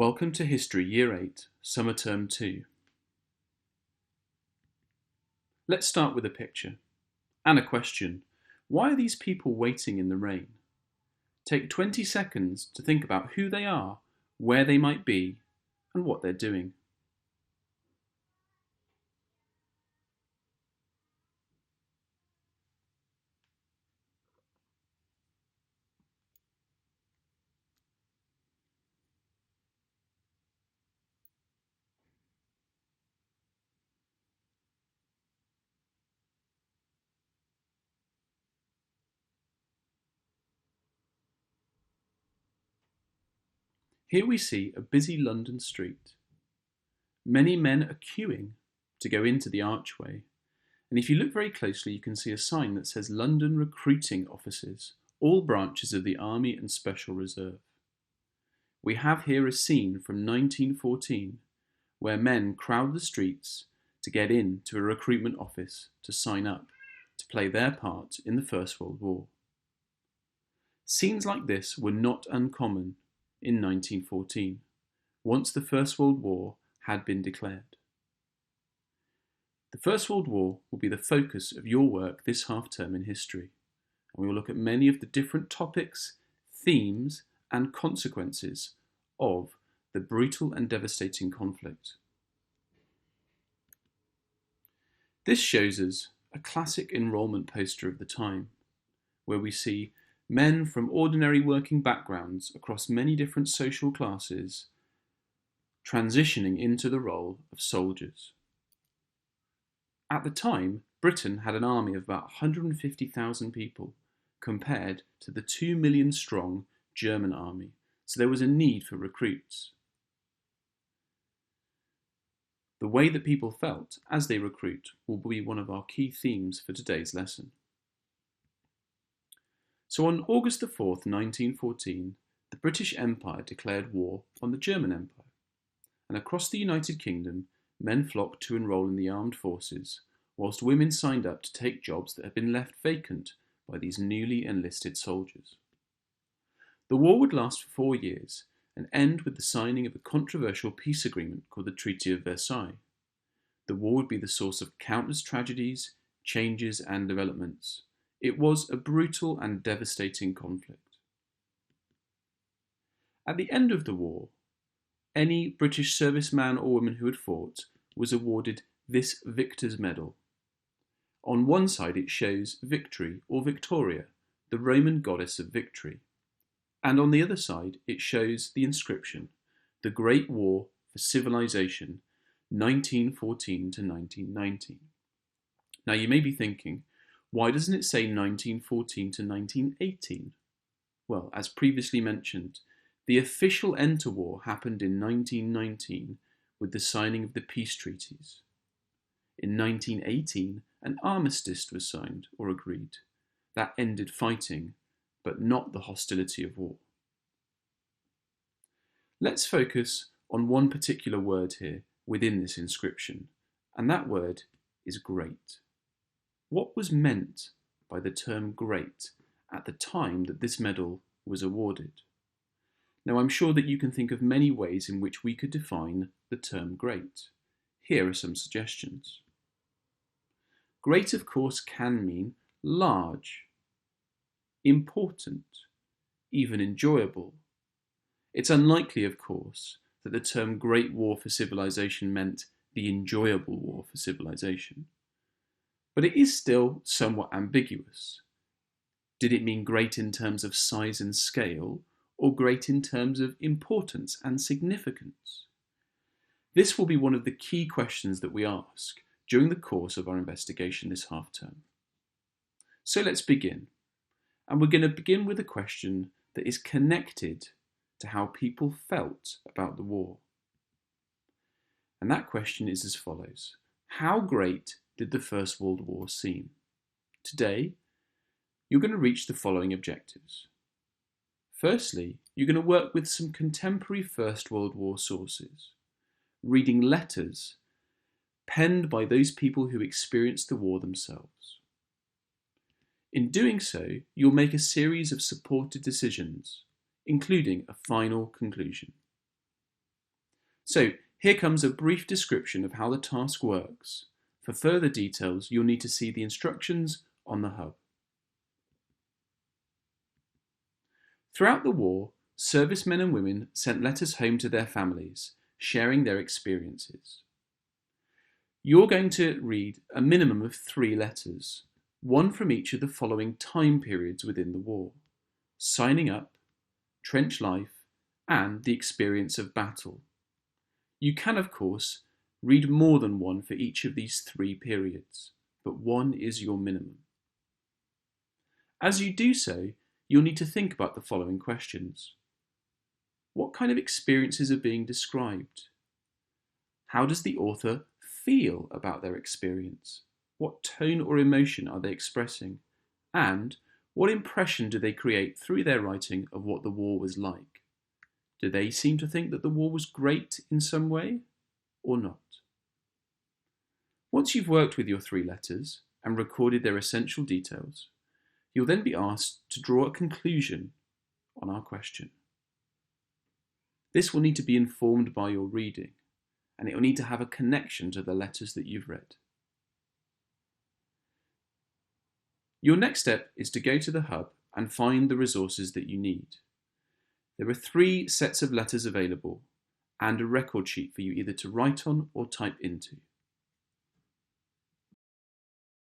Welcome to History Year 8, Summer Term 2. Let's start with a picture and a question. Why are these people waiting in the rain? Take 20 seconds to think about who they are, where they might be, and what they're doing. Here we see a busy London street. Many men are queuing to go into the archway, and if you look very closely you can see a sign that says London Recruiting Offices, all branches of the Army and Special Reserve. We have here a scene from 1914 where men crowd the streets to get into a recruitment office to sign up to play their part in the First World War. Scenes like this were not uncommon in 1914, once the First World War had been declared. The First World War will be the focus of your work this half-term in history, and we will look at many of the different topics, themes, and consequences of the brutal and devastating conflict. This shows us a classic enrolment poster of the time, where we see men from ordinary working backgrounds across many different social classes transitioning into the role of soldiers. At the time, Britain had an army of about 150,000 people compared to the 2 million strong German army, so there was a need for recruits. The way that people felt as they recruit will be one of our key themes for today's lesson. So on August the 4th, 1914, the British Empire declared war on the German Empire, and across the United Kingdom, men flocked to enrol in the armed forces, whilst women signed up to take jobs that had been left vacant by these newly enlisted soldiers. The war would last for 4 years and end with the signing of a controversial peace agreement called the Treaty of Versailles. The war would be the source of countless tragedies, changes, and developments. It was a brutal and devastating conflict. At the end of the war, any British serviceman or woman who had fought was awarded this Victor's Medal. On one side it shows Victory or Victoria, the Roman goddess of victory, and on the other side it shows the inscription, The Great War for Civilization, 1914 to 1919. Now you may be thinking, why doesn't it say 1914 to 1918? Well, as previously mentioned, the official end to war happened in 1919 with the signing of the peace treaties. In 1918, an armistice was signed or agreed. That ended fighting, but not the hostility of war. Let's focus on one particular word here within this inscription, and that word is great. What was meant by the term great at the time that this medal was awarded? Now, I'm sure that you can think of many ways in which we could define the term great. Here are some suggestions. Great, of course, can mean large, important, even enjoyable. It's unlikely, of course, that the term Great War for Civilization meant the enjoyable war for civilization. But it is still somewhat ambiguous. Did it mean great in terms of size and scale, or great in terms of importance and significance? This will be one of the key questions that we ask during the course of our investigation this half-term. So let's begin. And we're going to begin with a question that is connected to how people felt about the war. And that question is as follows. How great did the First World War seem? Today, you're going to reach the following objectives. Firstly, you're going to work with some contemporary First World War sources, reading letters penned by those people who experienced the war themselves. In doing so, you'll make a series of supported decisions, including a final conclusion. So here comes a brief description of how the task works. For further details, you'll need to see the instructions on the hub. Throughout the war, servicemen and women sent letters home to their families, sharing their experiences. You're going to read a minimum of 3 letters, one from each of the following time periods within the war: signing up, trench life, and the experience of battle. You can, of course, read more than one for each of these 3 periods, but 1 is your minimum. As you do so, you'll need to think about the following questions. What kind of experiences are being described? How does the author feel about their experience? What tone or emotion are they expressing? And what impression do they create through their writing of what the war was like? Do they seem to think that the war was great in some way, or not? Once you've worked with your 3 letters and recorded their essential details, you'll then be asked to draw a conclusion on our question. This will need to be informed by your reading, and it will need to have a connection to the letters that you've read. Your next step is to go to the hub and find the resources that you need. There are 3 sets of letters available and a record sheet for you either to write on or type into.